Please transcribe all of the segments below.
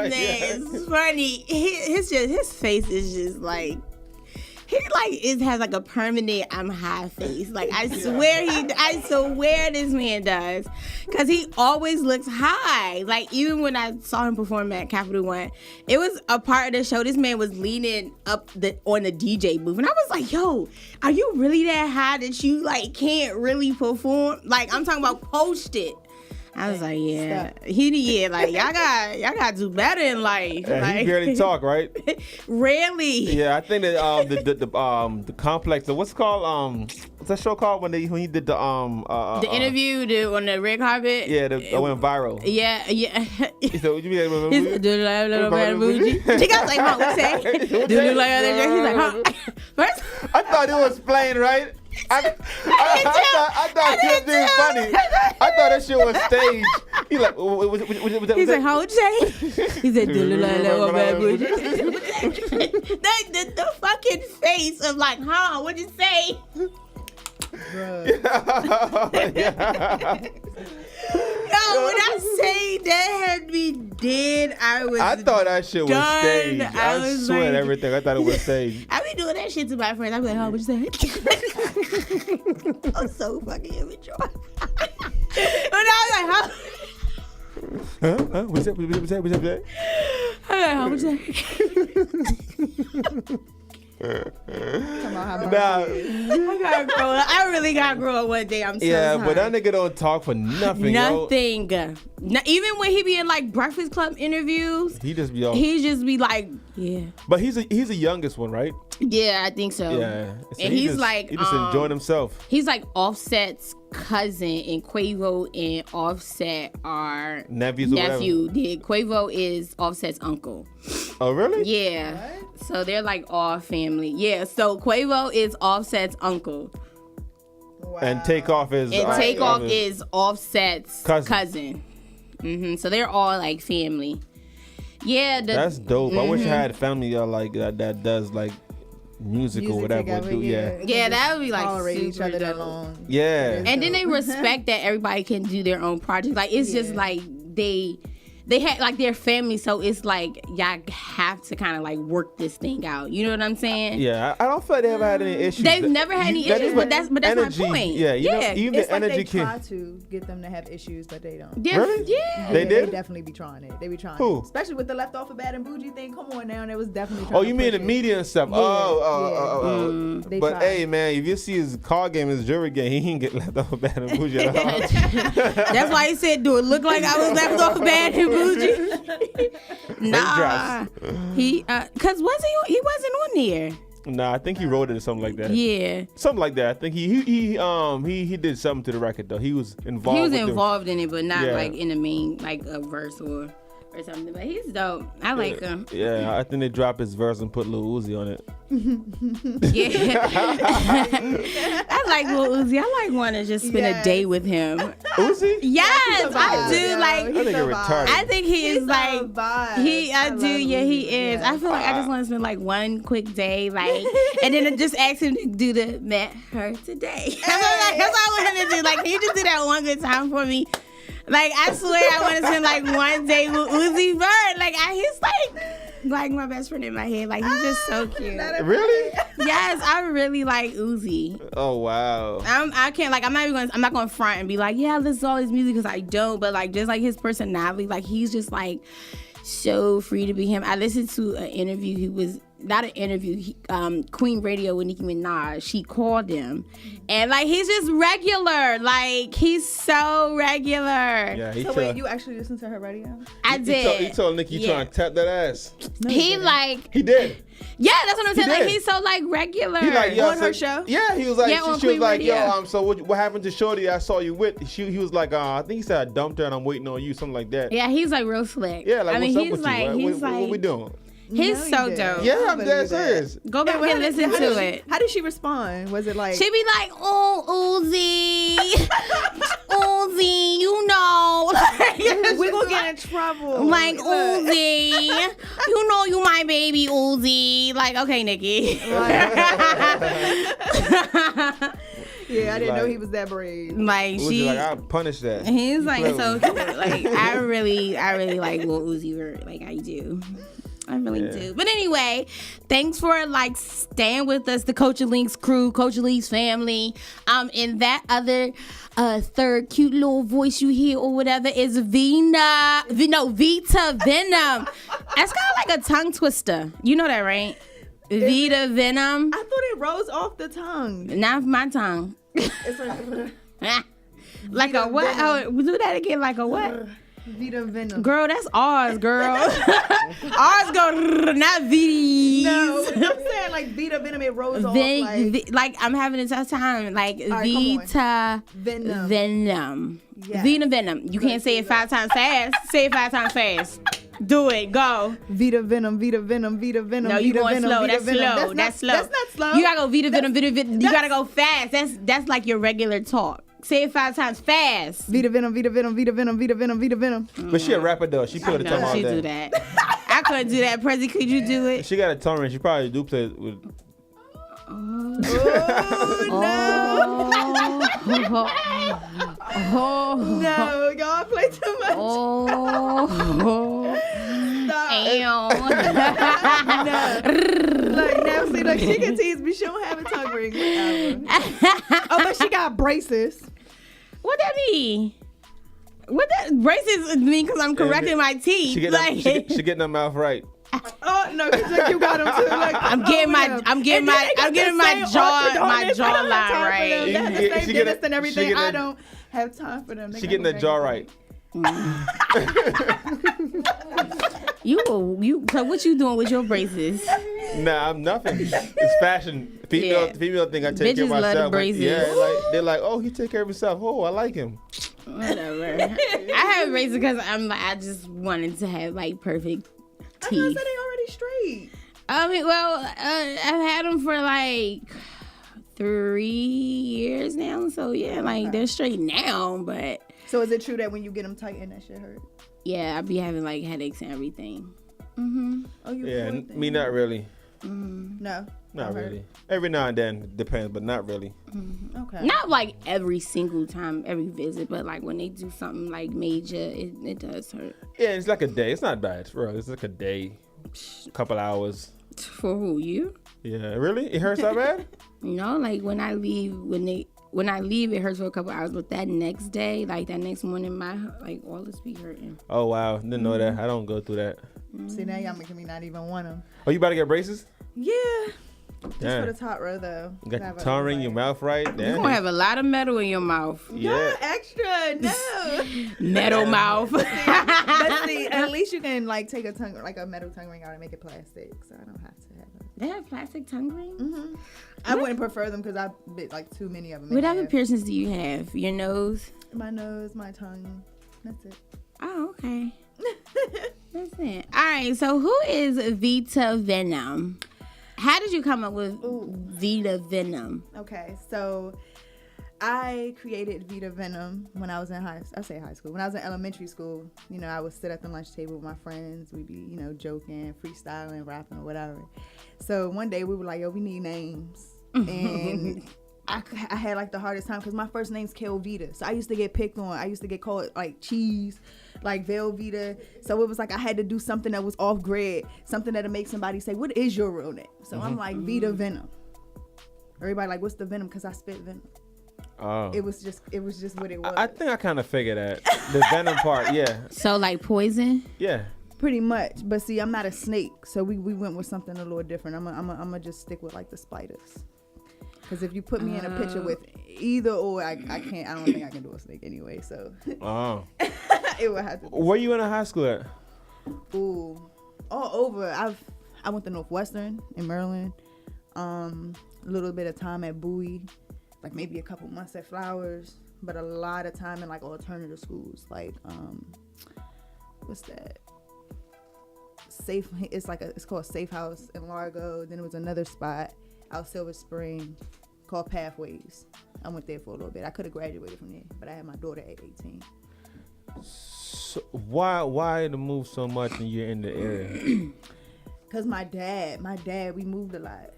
Man, it's funny. His face is just like. He has like a permanent I'm high face. Like I swear this man does. Cause he always looks high. Like even when I saw him perform at Capital One, it was a part of the show. This man was leaning up on the DJ booth. And I was like, yo, are you really that high that you like can't really perform? Like I'm talking about post it. I was like, yeah, like y'all got to do better in life. Yeah, like, he barely talk, right? Rarely. Yeah, I think that the complex. What's it called? What's that show called when he did the interview on the red carpet? Yeah, it went viral. Yeah. He said, "Would you be able to do you like a little bit of bougie?" She got like, "Huh?" What say? Do you like other dress? He's like, "Huh?" First, I thought it was playing, right? I thought he was being funny. I thought that shit was staged. He's like, he's like, how would you say? He said, do you like a little bit of bougie? the fucking face of like, huh? What'd you say? Yo, when I say that had me dead, I thought that shit was staged. I swear like, everything. I thought it was staged. I be doing that shit to my friends. I be like, oh, what'd you say? I'm so fucking immature. But I was like, how? Huh? What's that? I'm like, how would you say? Come on, I gotta grow up. I really gotta grow up one day. I'm so sorry. But that nigga don't talk for nothing. Nothing. Even when he be in like Breakfast Club interviews, he just be like, yeah. But he's the youngest one, right? Yeah, I think so. Yeah, so and he's like, he just enjoying himself. He's like Offset's cousin, and Quavo and Offset are nephew. Yeah, Quavo is Offset's uncle. Oh, really? Yeah. What? So they're like all family. Yeah. So Quavo is Offset's uncle. Wow. And Takeoff is Offset's cousin. Mm-hmm. So they're all like family. Yeah. That's dope. I wish I had a family like that does like music or whatever. Yeah, that would be like tolerate super each other dope. that long. Yeah. And then they respect that everybody can do their own project. Like it's just like they had like their family, so it's like y'all have to kind of like work this thing out. You know what I'm saying? Yeah, I don't feel like they ever had any issues. They've never had any issues, but that's energy, my point. Yeah, even it's the like energy they try to get them to have issues, but they don't. Really? Yeah. They did? They definitely be trying it. They be trying Who? it. Especially with the left off of Bad and Bougie thing. Come on now, and it was definitely trying Oh, you mean the media and stuff? Yeah, Oh. They But tried. hey, man, if you see his card game, his jury game, he ain't get left off of Bad and Bougie at all. That's why he said, do it look like I was left off Bad and Bougie? Nah. He, cause he wasn't on there. Nah, I think he wrote it or something like that. Yeah. Something like that. I think he did something to the record though. He was involved. He was involved in it, but not like in the main like a verse or something. But he's dope. I like him. Yeah, I think they dropped his verse and put Lil Uzi on it. Yeah. I like Lil Uzi. I like want to just spend a day with him. Uzi? Yes, I do. Like, I think you're retarded. I think he is like he is. I feel like I just want to spend like one quick day, like, and then just ask him to do the met her today. That's all I want him to do. Like, can you just do that one good time for me? Like, I swear I want to spend like one day with Uzi Vert. Like, he's like my best friend in my head. Like, he's just so cute. Really? Yes, I really like Uzi. Oh wow. I can't I'm not going to front and be like, yeah, this is all his music, because I don't. But like, just like his personality, like he's just like so free to be him. I listened to an interview. He was not an interview. Queen Radio with Nicki Minaj. She called him, and like he's just regular. Like he's so regular. Yeah. Wait, you actually listened to her radio? I did. He told Nicki you trying to tap that ass. No, He did. Yeah, that's what I'm saying. He like did. he's so like regular. He like, on her show? Yeah, he was like, Yeah, on she was Queen like, Radio. so what happened to Shorty I saw you with? He was like, I think he said I dumped her and I'm waiting on you, something like that. Yeah, he's like real slick. Yeah, like I what's mean, up he's with like, you? he's like, What we doing? he's No, so you didn't. dope. Yeah, I'm believe dead that. serious. Go back and listen to it. How did she respond? Was it like She be like, oh, Uzi, Uzi, you know. we gonna get in trouble? Like, Uzi, you know you my baby, Uzi. Like, okay, Nikki. Yeah, I didn't know Like- he was that brave. Like Uzi like, I'll punish that. he's like play so with cute. Like I really like Lil Uzi Vert. Like I do. I really do. But anyway, thanks for like staying with us, the Coach Links crew, Coach Lee's family. And that other third cute little voice you hear or whatever is Vita Venom. That's kind of like a tongue twister. You know that, right? Vita Venom. I thought it rose off the tongue. Not my tongue. It's like Like a what? Oh, do that again. Like a what? Vita Venom. Girl, that's ours, girl. Ours go not VDs. No, I'm saying like Vita Venom. It rose off like I'm having a tough time. Like right, Vita Venom. Venom. Yes. Vita Venom. You can't say it 5 times fast. Say it 5 times fast. Do it. Go. Vita Venom. Vita Venom. Vita Venom. No, you Vita going Venom, slow. Vita That's Venom. slow. That's slow. That's not slow. You gotta go Vita Venom. Vita Venom. You gotta go fast. That's like your regular talk. Say it 5 times fast. Vita Venom. Vita Venom. Vita Venom. Vita Venom. Vita Venom. But she a rapper though. She put a tongue No, all she day. do that. I couldn't do that. Prezi, could you do it? She got a tongue ring. She probably do play with. Oh no! Oh. No, y'all play too much. Oh. Stop. Look, now see, look, she can tease me. She don't have a tongue ring. Whatever. Oh, but she got braces. What that mean? What that braces mean? Because I'm correcting my teeth. She getting her mouth right. Oh no, cause you got them too. Like, I'm getting my jawline right. They have the same She dentist get and everything. a- I don't have time for them. She getting the jaw right. You. So what you doing with your braces? Nah, I'm nothing. It's fashion. Female thing. I take care Bitches of love the myself. braces. Yeah, like they're like, oh, he take care of himself. Oh, I like him. Whatever. I have braces because I just wanted to have like perfect I teeth. said they already straight. I mean, well, I've had them for like 3 years now. So yeah, like they're straight now. But So is it true that when you get them tightened, that shit hurt? yeah, I be having like headaches and everything. Mm-hmm. Oh, you Yeah, poor thing. me not really. No, Not hurt. really. Every now and then depends, but not really. Okay. Not like every single time, every visit, but like when they do something like major, it does hurt. Yeah, it's like a day. It's not bad, bro. It's like a day, couple hours. For who, you? Yeah, really? It hurts that bad? No, like when I leave, when I leave, it hurts for a couple hours, but that next day, like that next morning, my like all this be hurting. Oh wow, didn't know that. I don't go through that. See, now y'all making me not even want them. Oh, you about to get braces? Yeah. Just Damn. for the top row, though. You got your tongue ring, your mouth right. You Damn. gonna have a lot of metal in your mouth. Yeah. Extra, no. Metal mouth. But see, at least you can like take a tongue, like a metal tongue ring out and make it plastic, so I don't have to have it. They have plastic tongue rings? Mm-hmm. I wouldn't prefer them because I bit like too many of them. What other piercings do you have? Your nose? My nose, my tongue. That's it. Oh, okay. That's it. All right, so who is Vita Venom? How did you come up with Vita Venom? Okay, so I created Vita Venom when I was in high school. When I was in elementary school, you know, I would sit at the lunch table with my friends. We'd be, you know, joking, freestyling, rapping, or whatever. So one day we were like, yo, we need names. And I had like the hardest time because my first name's Vita. So I used to get picked on. I used to get called like cheese, like Velveeta. So it was like I had to do something that was off grid, something that'll make somebody say, what is your real name? So I'm like, Vita Venom. Everybody like, what's the venom? Because I spit venom. Oh. It was just what it was. I think I kind of figured that. The venom part, yeah. So like poison? Yeah. Pretty much. But see, I'm not a snake. So we went with something a little different. I'm gonna just stick with like the spiders. Because if you put me in a picture with either or, I can't. I don't think I can do a snake anyway. So Oh. it would have to be. Where you in high school at? Ooh, all over. I went to Northwestern in Maryland. A little bit of time at Bowie, like maybe a couple months at Flowers, but a lot of time in like alternative schools, like what's that? Safe. It's called Safe House in Largo. Then it was another spot out Silver Spring called Pathways. I went there for a little bit. I could have graduated from there, but I had my daughter at 18. So why to move so much when you're in the area? Cause my dad, we moved a lot.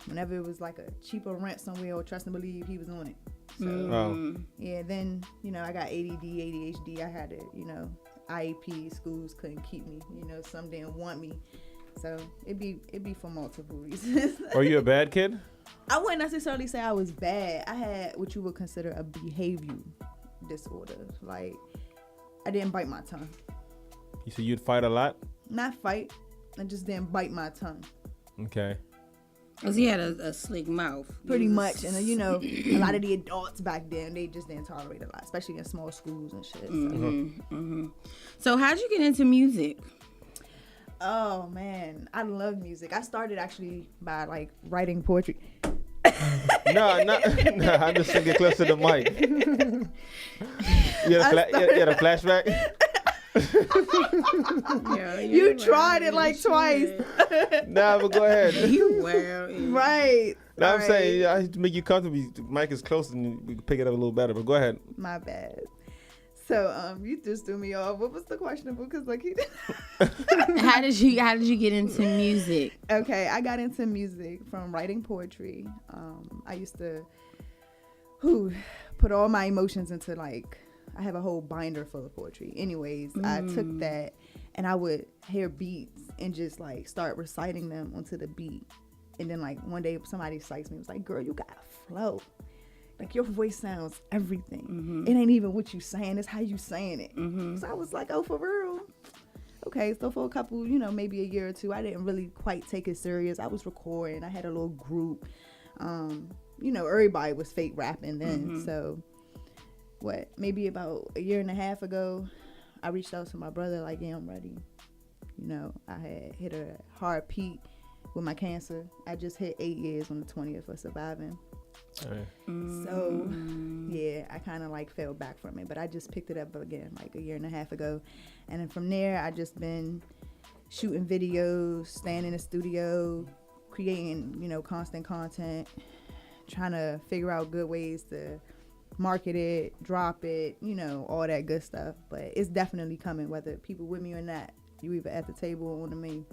Whenever it was like a cheaper rent somewhere or trust and believe, he was on it. So yeah, then I got ADD, ADHD. I had to, IEP. Schools couldn't keep me. Some didn't want me. So it'd be for multiple reasons. Were you a bad kid? I wouldn't necessarily say I was bad. I had what you would consider a behavior disorder. Like, I didn't bite my tongue. You said you'd fight a lot? Not fight. I just didn't bite my tongue. Okay. Because he had a slick mouth. Pretty much. And a lot of the adults back then, they just didn't tolerate a lot, especially in small schools and shit. So how'd you get into music? Oh, man. I love music. I started actually by, like, writing poetry. No, I'm just thinking close to the mic. You had a flashback? You tried it like twice. Nah, but go ahead. You were. Right. No, I'm saying I have to make you comfortable. The mic is close and we can pick it up a little better, but go ahead. My bad. So you just threw me off. What was the question? Because like he did. How did you get into music? Okay, I got into music from writing poetry. I used to put all my emotions into, like, I have a whole binder full of poetry. Anyways, I took that and I would hear beats and just like start reciting them onto the beat. And then like one day somebody cites me, was like, "Girl, you got a flow. Like, your voice sounds everything. It ain't even what you saying, it's how you saying it." So I was like, oh, for real? Okay, so for a couple, maybe a year or two, I didn't really quite take it serious. I was recording. I had a little group. Everybody was fake rapping then. So maybe about a year and a half ago, I reached out to my brother like, yeah, I'm ready. I had hit a hard peak with my cancer. I just hit 8 years on the 20th of surviving. Right. So yeah, I kind of like fell back from it, but I just picked it up again like a year and a half ago. And then from there, I just been shooting videos, staying in the studio, creating, constant content, trying to figure out good ways to market it, drop it, all that good stuff. But it's definitely coming, whether people with me or not. You either at the table or on the menu.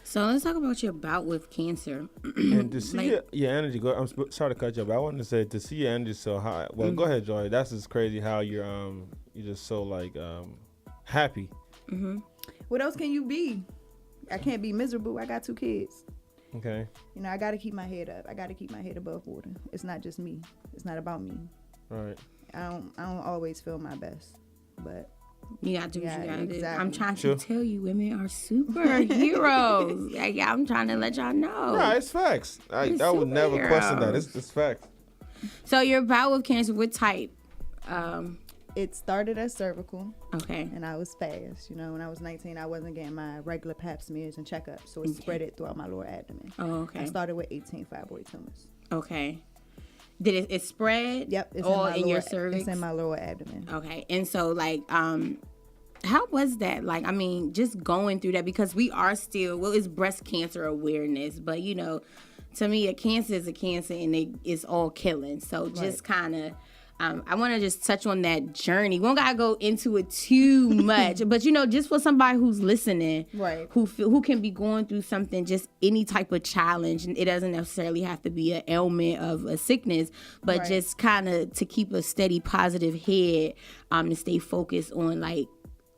So let's talk about your bout with cancer. And to see your energy, I'm sorry to cut you off, but I wanted to say, to see your energy so high. Well, go ahead, Joy. That's just crazy how you're just so like happy. What else can you be? I can't be miserable. I got 2 kids. Okay. I got to keep my head up. I got to keep my head above water. It's not just me. It's not about me. Right. I don't always feel my best, but you got to do what you got to do. I'm trying to tell you, women are superheroes. I'm trying to let y'all know. No, it's facts. I would never question that. It's facts. So your bout with cancer, what type? It started as cervical. Okay. And I was fast. When I was 19, I wasn't getting my regular pap smears and checkups, so it spread it throughout my lower abdomen. Oh, okay. I started with 18 fibroid tumors. Okay. Did it spread? Yep. It's all in your cervix? It's in my lower abdomen. Okay. And so, like, how was that? Like, I mean, just going through that, because we are still, it's breast cancer awareness, but, to me, a cancer is a cancer and it's all killing. So just kind of, I want to just touch on that journey. We don't got to go into it too much, but, just for somebody who's listening, right, who can be going through something, just any type of challenge, and it doesn't necessarily have to be an ailment of a sickness, but right, just kind of to keep a steady, positive head, and stay focused on, like,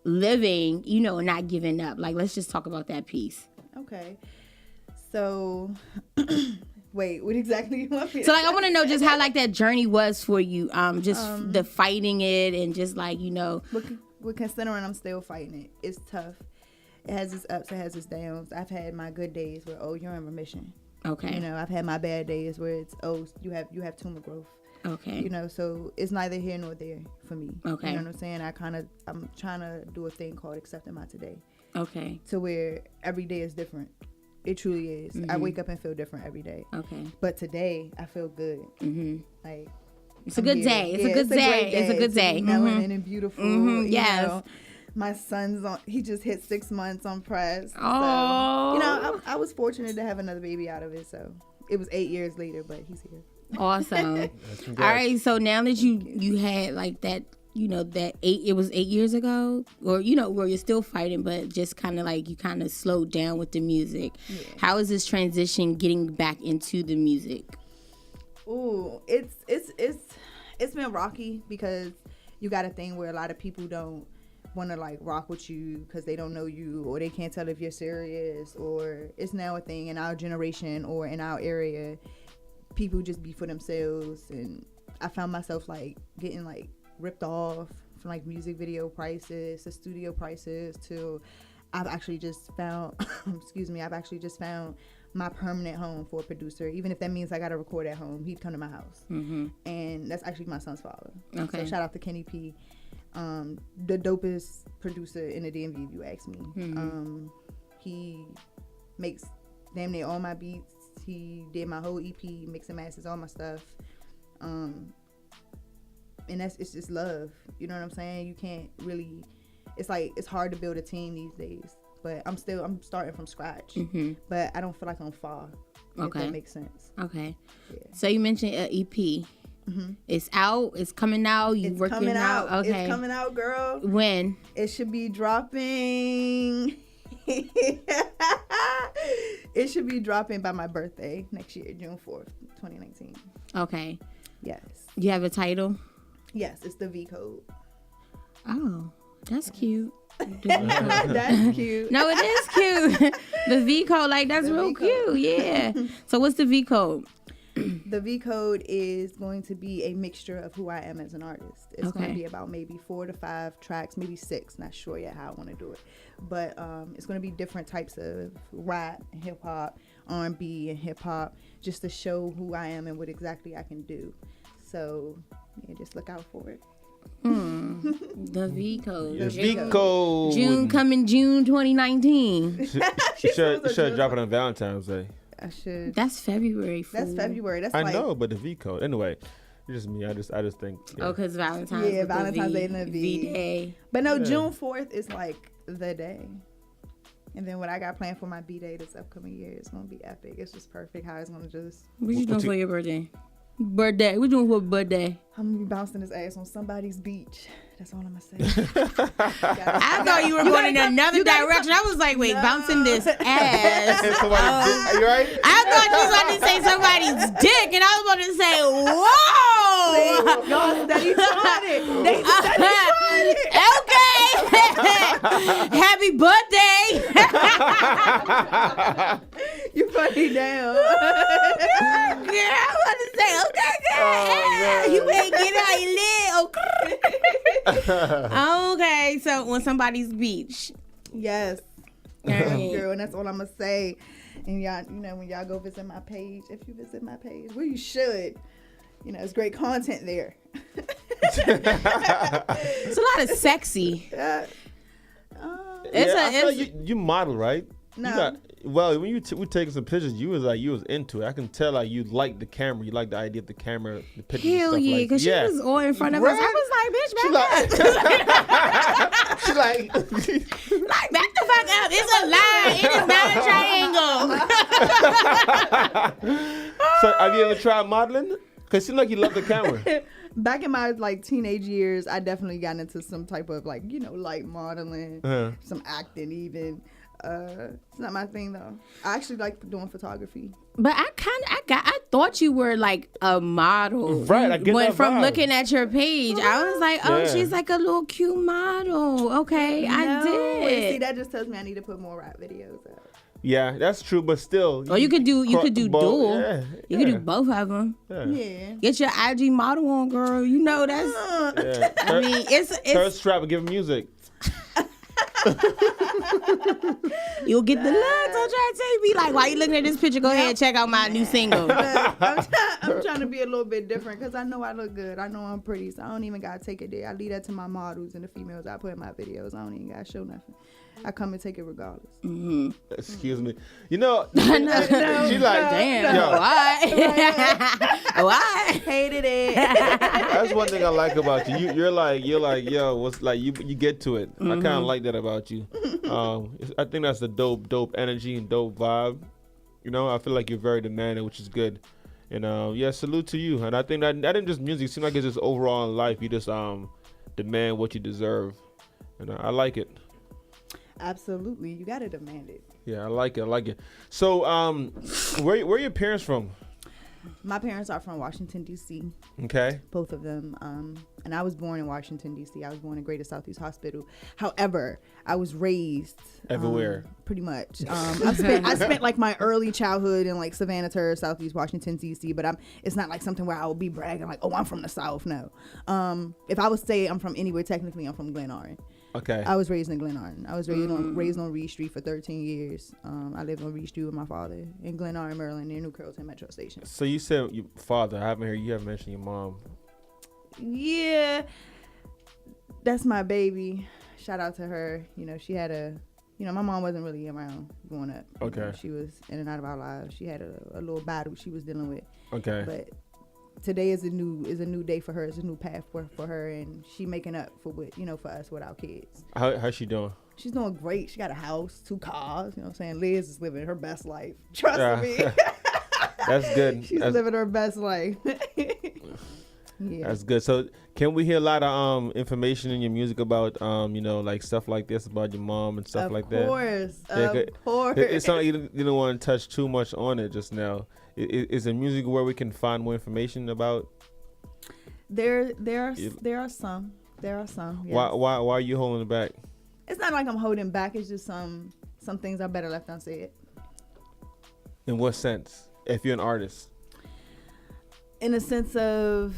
living, and not giving up. Like, let's just talk about that piece. Okay. So... Wait, what exactly you want me to So, like, I want to know just how, like, that journey was for you. Just the fighting it and just, like, With considering I'm still fighting it, it's tough. It has its ups, it has its downs. I've had my good days where, you're in remission. Okay. I've had my bad days where it's, you have tumor growth. Okay. So it's neither here nor there for me. Okay. You know what I'm saying? I'm trying to do a thing called accepting my today. Okay. To where every day is different. It truly is. Mm-hmm. I wake up and feel different every day. Okay. But today, I feel good. Mm-hmm. Like, it's a good day. It's a good day. It's a good day. Melanin and beautiful. Mm-hmm. Yes. My son's he just hit 6 months on press. Oh. So, I was fortunate to have another baby out of it. So it was 8 years later, but he's here. Awesome. All right. So now that you had like that that it was 8 years ago, or where you're still fighting, but just kind of like you kind of slowed down with the music. Yeah. How is this transition getting back into the music? Ooh, it's been rocky because you got a thing where a lot of people don't want to like rock with you because they don't know you, or they can't tell if you're serious, or it's now a thing in our generation or in our area, people just be for themselves. And I found myself like getting like ripped off from like music video prices to studio prices to I've actually just found my permanent home for a producer, even if that means I gotta record at home. He'd come to my house. Mm-hmm. And that's actually my son's father. Okay. So shout out to Kenny P, the dopest producer in the DMV, if you ask me. Mm-hmm. He makes damn near all my beats. He did my whole EP, mix and masters all my stuff. And it's just love. You know what I'm saying? You can't really, it's like, it's hard to build a team these days. But I'm starting from scratch. Mm-hmm. But I don't feel like I'm far. Okay. If that makes sense. Okay. Yeah. So you mentioned an EP. Mm-hmm. It's out. It's coming out. It's working out. Okay. It's coming out, girl. When? It should be dropping. It should be dropping by my birthday next year, June 4th, 2019. Okay. Yes. You have a title? Yes, it's the V Code. Oh, that's cute. That's cute. No, it is cute. The V Code, like, that's real cute. Yeah. So what's the V Code? The V Code is going to be a mixture of who I am as an artist. It's going to be about maybe 4 to 5 tracks, maybe 6. Not sure yet how I want to do it. But it's going to be different types of rap and hip hop, R&B and hip hop, just to show who I am and what exactly I can do. So, yeah, just look out for it. The V Code. The V Code. June 2019. You should drop it on Valentine's Day. I should. That's February. Fool. That's February. That's I know, but the V Code. Anyway, it's just me. I just think. Yeah. Oh, because Valentine's. Yeah, Valentine's Day and the V Day. But no, June 4th is like the day. And then what I got planned for my B Day this upcoming year is gonna be epic. It's just perfect how it's gonna just. What you doing for your birthday? What you doing for a birthday? I'm gonna be bouncing his ass on somebody's beach. That's all I'm gonna say. I thought you were going in another direction. I was like, wait, bouncing this ass. Are you right? I thought you was about to say somebody's dick, and I was about to say, whoa. Y'all steady trying it. They Okay. Happy birthday. You funny now. Girl, I was about to say, okay, girl. You ain't get out your leg. Okay, so on somebody's beach. Yes. Girl, and that's all I'm gonna say. And y'all, when y'all go visit my page, if you visit my page, well, you should. It's great content there. It's a lot of sexy. You model, right? No. When we taking some pictures, you was into it. I can tell you liked the camera. You liked the idea of the camera, the pictures. Hell and stuff yeah, because she was all in front of us. I was like, bitch, back up. She like back the fuck up. It's a line. It is not a triangle. So have you ever tried modeling? Because it seemed like you love the camera. Back in my teenage years, I definitely got into some type of light modeling, some acting even. It's not my thing though. I actually like doing photography. But I thought you were like a model. Right, I get that from vibe. Looking at your page. I was like, she's like a little cute model. Okay, I did. See, that just tells me I need to put more rap videos out. Yeah, that's true, but still. Or you could do dual. Yeah, you could do both of them. Yeah. Get your IG model on, girl. That's. I mean, it's. Thirst trap and give music. You'll get the looks. I'm trying to tell you. Be like, why you looking at this picture? Go ahead and check out my new single. I'm trying to be a little bit different because I know I look good. I know I'm pretty, so I don't even gotta take it there. I leave that to my models and the females I put in my videos. I don't even gotta show nothing. I come and take it regardless. Mm-hmm. Excuse me. She's like, damn. Why? Hated it. That's one thing I like about you. You're like, yo, what's like you get to it. I kind of like that about you. I think that's the dope energy and dope vibe. I feel like you're very demanding, which is good. And salute to you. And I think that ain't just music. It seems like it's just overall in life. You just demand what you deserve, and I like it. Absolutely, you gotta demand it. Yeah, I like it. So, where your parents from? My parents are from Washington, D.C. Okay. Both of them. And I was born in Washington, D.C. I was born in Greater Southeast Hospital. However, I was raised everywhere. Pretty much. I spent like my early childhood in like Savannah, Southeast Washington, D.C. But it's not like something where I would be bragging like, oh, I'm from the South. No. If I would say I'm from anywhere, technically I'm from Glenarden. Okay. I was raised in Glenarden. I was raised on Reed Street for 13 years. I lived on Reed Street with my father in Glenarden, Maryland, near New Carrollton Metro Station. So you said your father. I haven't heard you haven't mentioned your mom. Yeah, that's my baby. Shout out to her. You know, she had my mom wasn't really around growing up. Okay. You know, she was in and out of our lives. She had a little battle she was dealing with. Okay. But today is a new day for her. It's a new path for her, and she making up for for us with our kids. How's she doing? She's doing great. She got a house, 2 cars. You know what I'm saying? Liz is living her best life. Trust me. That's good. She's living her best life. Yeah. That's good. So can we hear a lot of information in your music about like stuff like this about your mom and stuff like that? Of course. It's something you don't want to touch too much on it just now. Is there music where we can find more information about? There are some. Yes. Why are you holding it back? It's not like I'm holding back. It's just some things are better left unsaid. In what sense? If you're an artist, in a sense of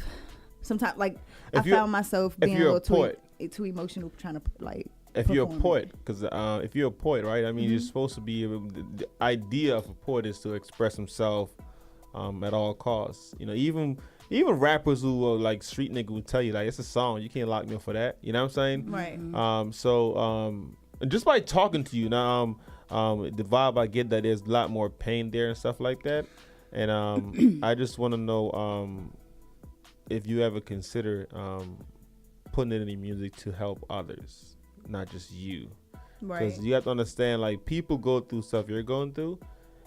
sometimes like I found myself being a little too emotional trying to like. If you're a poet, because if you're a poet, right? I mean, you're supposed to be. The idea of a poet is to express himself at all costs. You know, even rappers who are like street nigga will tell you like it's a song. You can't lock me up for that. You know what I'm saying? Right. So just by talking to you now, the vibe I get that there's a lot more pain there and stuff like that. And I just want to know if you ever consider putting in any music to help others, not just you. Right. Because you have to understand, like, people go through stuff you're going through,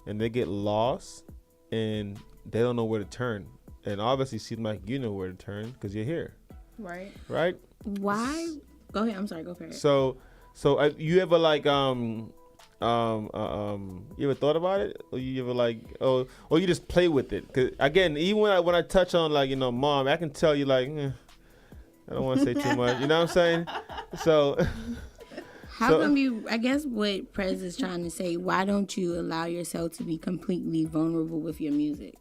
and they get lost, and they don't know where to turn. And obviously, it seems like you know where to turn because you're here. Right. Right? Why? Go ahead. I'm sorry. Go for it. So you ever like you ever thought about it, or you ever like or you just play with it? Cause again, even when I touch on like mom, I can tell you like I don't want to say too much. You know what I'm saying? So how come you? I guess what Prez is trying to say. Why don't you allow yourself to be completely vulnerable with your music?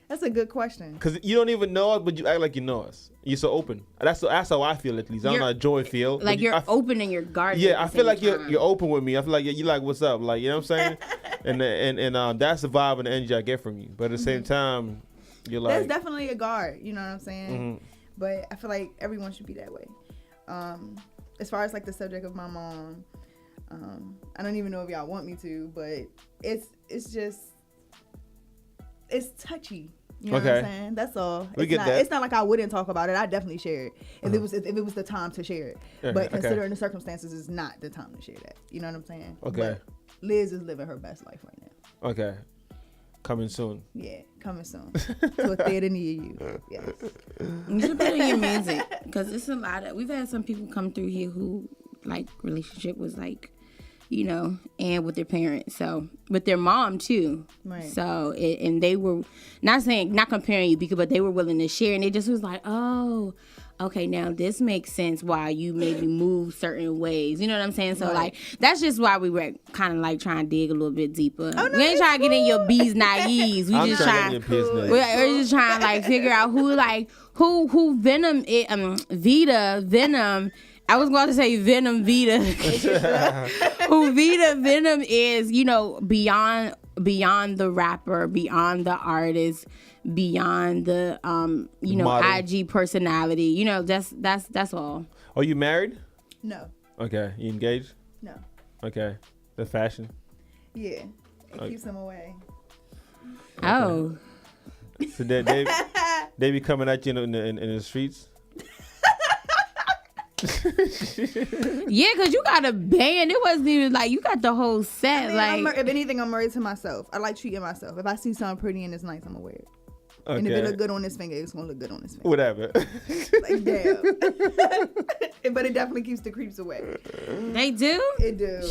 That's a good question. Because you don't even know us, but you act like you know us. You're so open. That's how I feel, at least. I don't know how Joy feel. Like you're open in your garden. Yeah, I feel like you're open with me. I feel like you're like, what's up? Like, you know what I'm saying? and that's the vibe and the energy I get from you. But at the same time, you're like... That's definitely a guard, you know what I'm saying? Mm-hmm. But I feel like everyone should be that way. As far as like the subject of my mom, I don't even know if y'all want me to, but it's just... It's touchy. You know what I'm saying? That's all. It's not like I wouldn't talk about it. I definitely share it if it was the time to share it. But considering the circumstances, it's not the time to share that. You know what I'm saying? Okay. But Liz is living her best life right now. Okay. Coming soon. Yeah, coming soon to a theater near you. Yes. You should put in your music because it's a lot of. We've had some people come through here who like relationship was like. And with their parents, so with their mom too. Right. So and they were not comparing you but they were willing to share, and it just was like, oh, okay, now this makes sense why you maybe move certain ways. You know what I'm saying? So like that's just why we were kind of like trying to dig a little bit deeper. Oh, no, we ain't trying to get in your bees naives. We're just trying to like figure out who Venom is. Vita Venom. I was going to say Venom Vita. Who Vita Venom is, beyond the rapper, beyond the artist, beyond the model. IG personality. That's all. Are you married? No. Okay. You engaged? No. Okay. The fashion? Yeah. It keeps them away. Okay. Oh. So they be coming at you in the streets? Yeah, because you got a band. It wasn't even like you got the whole set. I mean, if anything, I'm married to myself. I like treating myself. If I see something pretty and it's nice, I'm gonna wear it. And if it look good on this finger, it's gonna look good on this finger. Whatever. Like damn. But it definitely keeps the creeps away. They do? It do.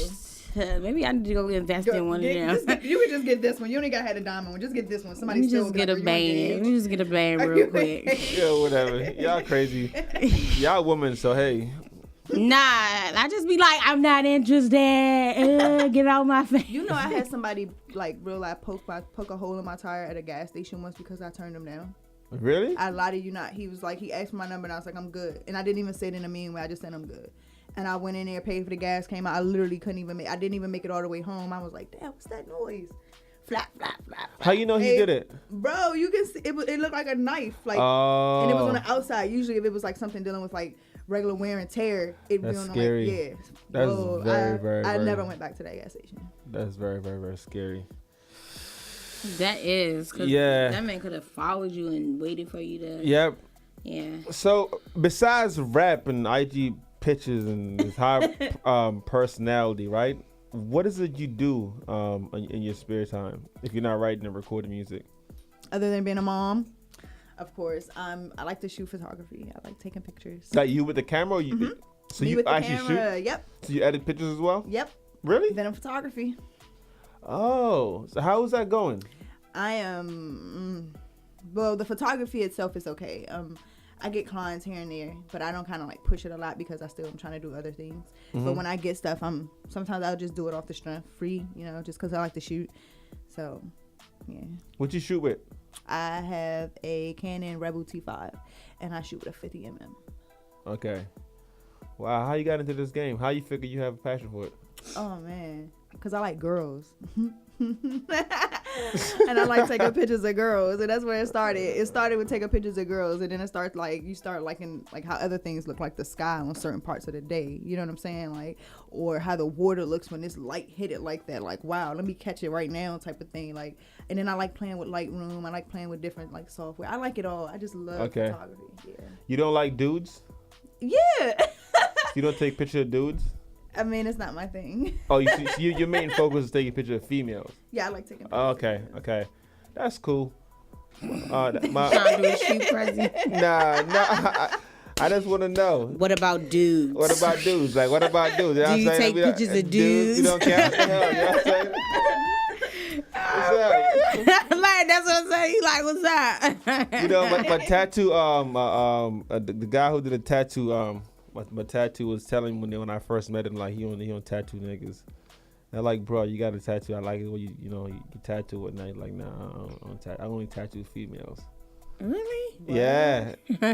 Maybe I need to go invest in one of them. You can just get this one. You only gotta have the diamond one. Just get this one. Somebody just get a band. We just get a band real quick. Yeah, whatever. Y'all crazy. Y'all women, so hey. Nah, I just be like, I'm not interested. Get out my face. You know, I had somebody like real life poke a hole in my tire at a gas station once because I turned him down. Really? I lied to you not. He was like, he asked for my number and I was like, I'm good. And I didn't even say it in a mean way. I just said I'm good. And I went in there, paid for the gas, came out. I literally I didn't even make it all the way home. I was like, damn, what's that noise? Flap, flap, flap. How you know he did it? Bro, you can see, it looked like a knife. Like, and it was on the outside. Usually if it was like something dealing with like regular wear and tear, it'd be on scary. like, yeah. That's Whoa, very I never went back to that gas station. That's very, very, very scary. That is. Cause that man could have followed you and waited for you to. Yep. Yeah. So besides rap and IG pictures and his high personality, right? What is it you do in your spare time if you're not writing and recording music? Other than being a mom, of course, I like to shoot photography. I like taking pictures. Like you with the camera? Or you, mm-hmm. So Me you with actually the camera, shoot? Yep. So you edit pictures as well? Yep. Really? Venom photography. Oh, so how is that going? I am, well, the photography itself is okay. I get clients here and there, but I don't kind of like push it a lot because I still am trying to do other things. Mm-hmm. But when I get stuff, sometimes I'll just do it off the strength, free, just because I like to shoot. So, yeah. What you shoot with? I have a Canon Rebel T5, and I shoot with a 50mm. Okay. Wow, how you got into this game? How you figure you have a passion for it? Oh, man. Because I like girls. And I like taking pictures of girls, and that's where it started. It started with taking pictures of girls, and then it starts like you start liking like how other things look, like the sky on certain parts of the day. You know what I'm saying? Like, or how the water looks when this light hit it like that. Like, wow, let me catch it right now, type of thing. Like, and then I like playing with Lightroom. I like playing with different like software. I like it all. I just love photography. Yeah. You don't like dudes? Yeah. You don't take pictures of dudes? I mean, it's not my thing. Oh, your main focus is taking pictures of females. Yeah, I like taking pictures. Oh, okay. That's cool. Trying to do a shoot present. Nah. I just want to know. What about dudes? What about dudes? Like, what about dudes? Do you take pictures of dudes? You don't care? You know what I'm saying? What's up? Like, that's what I'm saying. You like, what's up? You know, my tattoo, the guy who did the tattoo, my tattoo was telling me when I first met him, like, he don't tattoo niggas. And I'm like, bro, you got a tattoo. I like it when you tattoo what night. Like, nah, I only tattoo females. Really? Yeah. How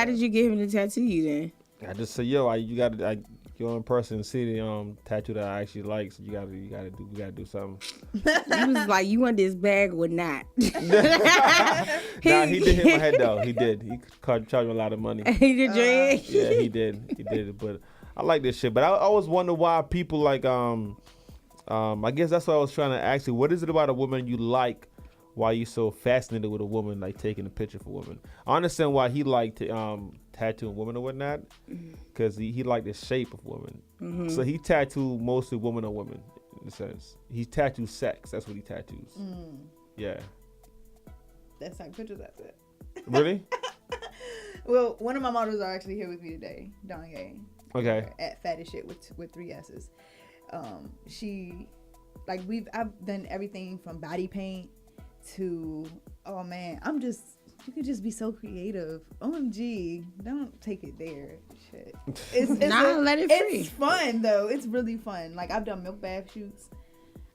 did you get him to tattoo you then? I just said, yo, you gotta go in person and see the tattoo that I actually like. So we gotta do something. He was like, you want this bag or not? Nah, he did hit my head though. He did. He charged me a lot of money. He did your head? Yeah, he did. But I like this shit. But I always wonder why people like I guess that's what I was trying to ask you. What is it about a woman you like? Why you so fascinated with a woman, like taking a picture for women? I understand why he liked tattooing women or whatnot, because he liked the shape of women. Mm-hmm. So he tattooed mostly women or women, in a sense. He tattooed sex. That's what he tattoos. Yeah. That's like pictures. That's it. Really? Well, one of my models are actually here with me today, Donye. Okay. At Fat as Shit with 3 S's. She, like, I've done everything from body paint to, oh man, you could just be so creative. OMG, don't take it there. Shit. Let it free. It's fun though. It's really fun. Like, I've done milk bath shoots.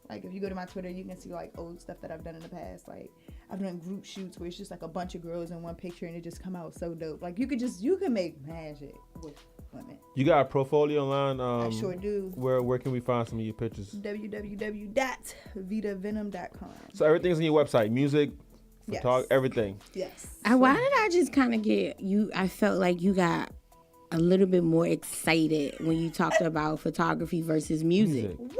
Like, if you go to my Twitter, you can see like old stuff that I've done in the past. Like, I've done group shoots where it's just like a bunch of girls in one picture and it just come out so dope. Like, you can make magic with women. You got a portfolio online? I sure do. Where can we find some of your pictures? www.vitavenom.com. So everything's on your website, music, photography, everything. Yes. Why did I just kind of get you? I felt like you got a little bit more excited when you talked about photography versus music. What?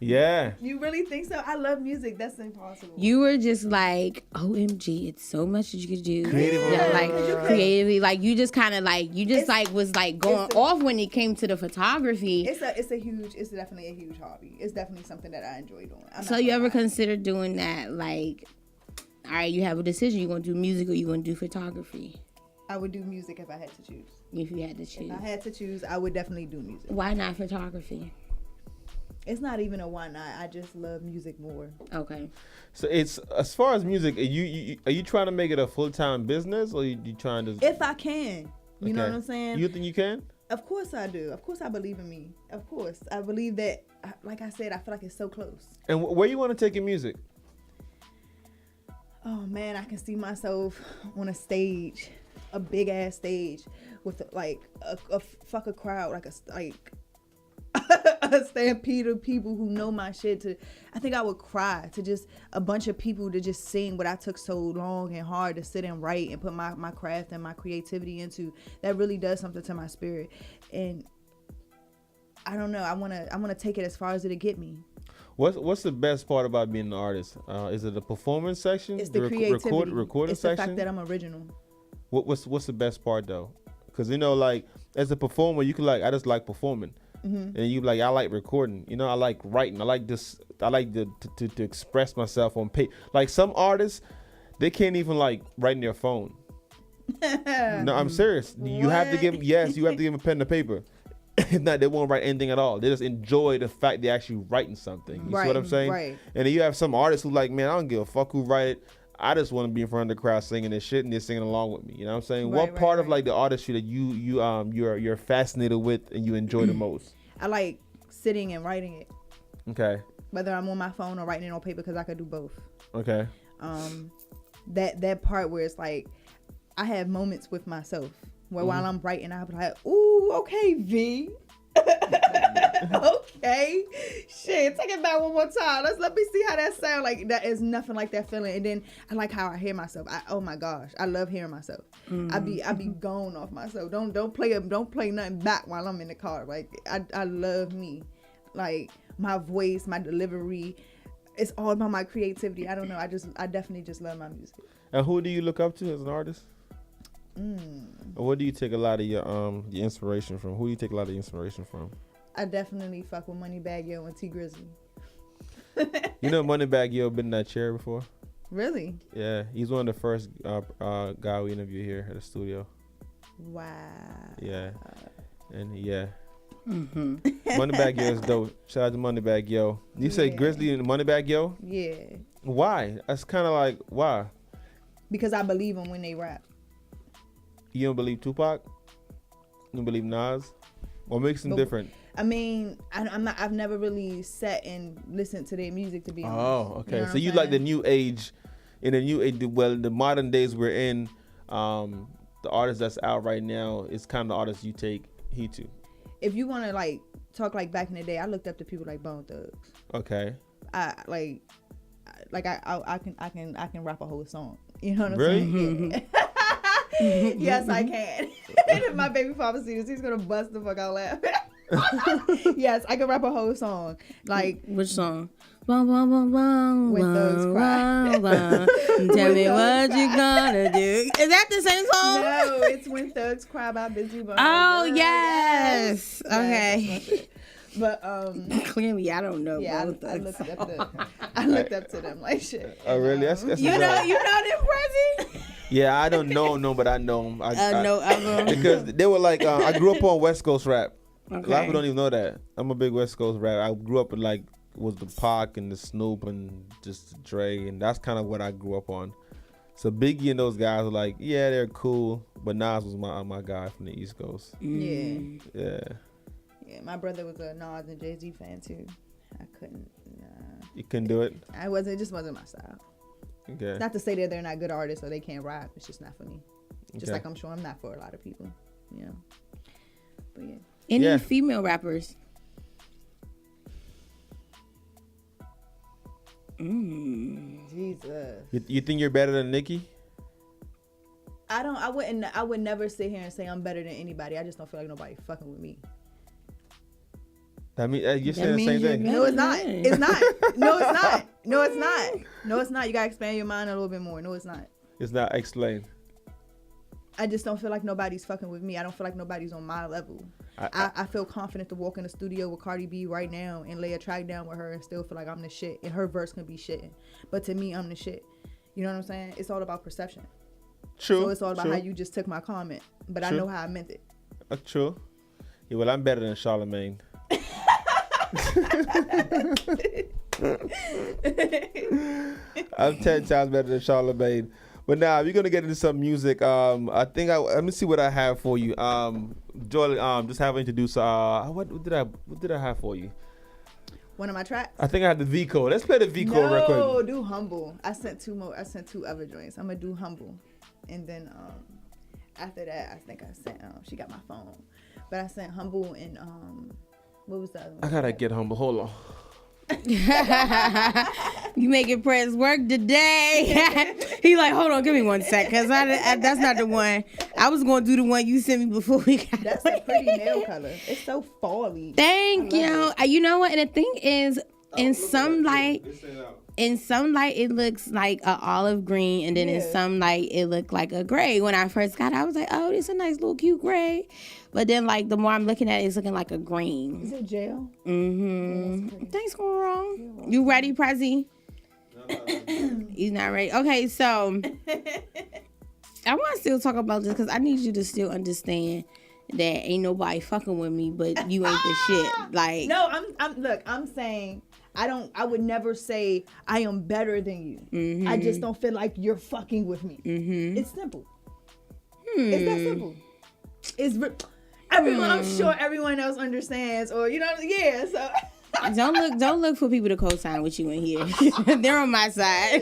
Yeah. You really think so? I love music. That's impossible. You were just like, OMG, it's so much that you could do. Creatively. Yeah, like creatively. Like, you just kind of like, was like going off when it came to the photography. It's definitely a huge hobby. It's definitely something that I enjoy doing. So you ever considered doing that, like, All right, you have a decision. You gonna do music or you gonna do photography? I would do music if I had to choose. If you had to choose. If I had to choose, I would definitely do music. Why not photography? It's not even a why not. I just love music more. Okay. So it's as far as music, are you trying to make it a full-time business, or you trying to? If I can, you know what I'm saying. You think you can? Of course I do. Of course I believe in me. Of course I believe that. Like I said, I feel like it's so close. And where you want to take your music? Oh man, I can see myself on a stage, a big ass stage, with like a fuck a crowd, like a stampede of people who know my shit. I think I would cry to just a bunch of people to just sing what I took so long and hard to sit and write and put my craft and my creativity into. That really does something to my spirit, and I don't know. I wanna take it as far as it'll get me. What's the best part about being an artist? Is it the performance section? It's the creativity. Recording it's section? the fact that I'm original. What's the best part though? Because like as a performer, you can I just like performing, and you I like recording. I like writing. I like this. I like to express myself on paper. Like some artists, they can't even write in their phone. No, I'm serious. You have to give them a pen and paper. If not, they won't write anything at all. They just enjoy the fact they're actually writing something. You see what I'm saying? Right. And then you have some artists who man, I don't give a fuck who write it. I just want to be in front of the crowd singing this shit and they're singing along with me. You know what I'm saying? What part of the artistry that you're fascinated with and you enjoy the most? I like sitting and writing it. Okay. Whether I'm on my phone or writing it on paper, because I could do both. Okay. That part where it's I have moments with myself where while I'm writing, I'll be like, ooh, okay, V. Okay. Shit, take it back one more time. Let me see how that sounds. That is nothing like that feeling. And then I like how I hear myself. Oh my gosh, I love hearing myself. I be gone off myself. Don't play nothing back while I'm in the car. I love me. My voice, my delivery. It's all about my creativity. I don't know. I definitely just love my music. And who do you look up to as an artist? Or what do you take a lot of your inspiration from? Who do you take a lot of inspiration from? I definitely fuck with Moneybagg Yo and T Grizzly. Moneybagg Yo been in that chair before? Really? Yeah, he's one of the first guy we interviewed here at the studio. Wow. Yeah, and yeah. Moneybagg Yo is dope. Shout out to Moneybagg Yo. You say Grizzly and Moneybagg Yo? Yeah. Why? That's kind of why? Because I believe them when they rap. You don't believe Tupac? You don't believe Nas? What makes them different? I mean, I've never really sat and listened to their music, to be honest. Oh, okay. You know so you like the new age, the modern days we're in, the artist that's out right now is kind of the artist you take heed to. If you want to talk back in the day, I looked up to people like Bone Thugs. Okay. I can rap a whole song. You know what I'm really? saying? Yeah. Yes, I can. And if my baby father sees this, he's gonna bust the fuck out laughing. Yes, I can rap a whole song. Which song? When Thugs Cry. Tell me what you gonna do. Is that the same song? No, it's When Thugs Cry by Busy Bone. Oh yes. Okay. But clearly I don't know. Yeah, I looked up to them like shit. Oh really? That's you know them, Prezi? Yeah, I don't know no, but I know them. I know of them because they were I grew up on West Coast rap. Okay. A lot of people don't even know that. I'm a big West Coast rap. I grew up with was the Pac and the Snoop and just Dre, and that's kind of what I grew up on. So Biggie and those guys were yeah, they're cool, but Nas was my guy from the East Coast. Yeah, my brother was a Nas and Jay-Z fan too. I couldn't. You couldn't do it. It just wasn't my style. Okay. Not to say that they're not good artists or they can't rap. It's just not for me. Just okay. like I'm sure I'm not for a lot of people. But yeah. Any female rappers? Jesus. You think you're better than Nicki? I would never sit here and say I'm better than anybody. I just don't feel like nobody fucking with me. I mean, you're saying the same thing. No, it's not. It's not. No, it's not. No, it's not. No, it's not. You gotta expand your mind a little bit more. No, it's not. It's not. Explain. I just don't feel like nobody's fucking with me. I don't feel like nobody's on my level. I feel confident to walk in the studio with Cardi B right now and lay a track down with her and still feel like I'm the shit. And her verse can be shitting. But to me, I'm the shit. You know what I'm saying? It's all about perception. True. So it's all about how you just took my comment, but I know how I meant it. True. Yeah, well, I'm better than Charlemagne. I'm 10 times better than Charlemagne. But now we're gonna get into some music. Let me see what I have for you. Joel, just have introduce. What did I have for you? One of my tracks. I think I had the V code. Let's play the V code real quick. No, do Humble. I sent two other joints. I'm gonna do Humble, and then after that, I think I sent. She got my phone, but I sent Humble and what was the other one? I gotta get humble. Hold on. You making Press work today? He like, hold on, give me 1 sec, cause that's not the one. I was gonna do the one you sent me before we got. That's a pretty nail color. It's so fally. Thank you. You know what? And the thing is, in some light, it looks like a olive green, and then in some light, it looked like a gray. When I first got it, I was like, oh, this is a nice little cute gray. But then, like, the more I'm looking at it, it's looking like a green. Is it gel? Mm-hmm. Yeah, thanks, girl. You ready, Prezi? He's not ready. Okay, so I want to still talk about this because I need you to still understand that ain't nobody fucking with me, but you ain't the shit. Like, no, I'm saying I would never say I am better than you. Mm-hmm. I just don't feel like you're fucking with me. Mm-hmm. It's simple. It's that simple. Everyone, I'm sure everyone else understands, or so. Don't look for people to co-sign with you in here. They're on my side.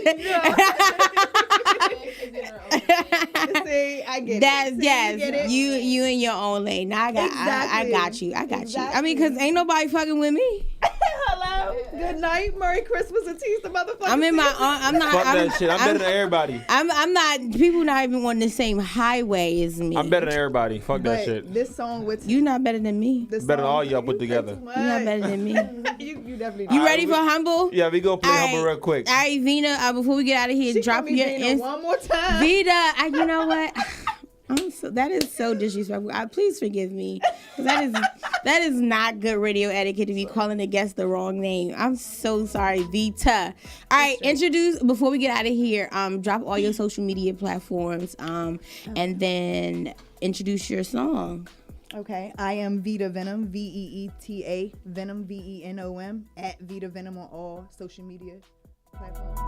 See, I get it. Yes, get it? You in your own lane. Now I got you. I mean, cause ain't nobody fucking with me. Hello. Good night. Merry Christmas and tease the motherfucker. I'm in my. I'm not. Fuck that shit. I'm better than everybody. I'm not. People not even on the same highway as me. I'm better than everybody. Fuck that shit. This song with you not better than me. Better than all y'all put together. You not better than me. You definitely. You ready for Humble? Yeah, we go play Humble real quick. All right, Vita. Before we get out of here, drop your one more time. Vita, you know what? That is so disrespectful. Please forgive me. That is not good radio etiquette to be calling a guest the wrong name. I'm so sorry, Vita. All right, introduce before we get out of here. Drop all your social media platforms. And then introduce your song. Okay, I am Vita Venom, Veeta Venom, Venom at Vita Venom on all social media platforms.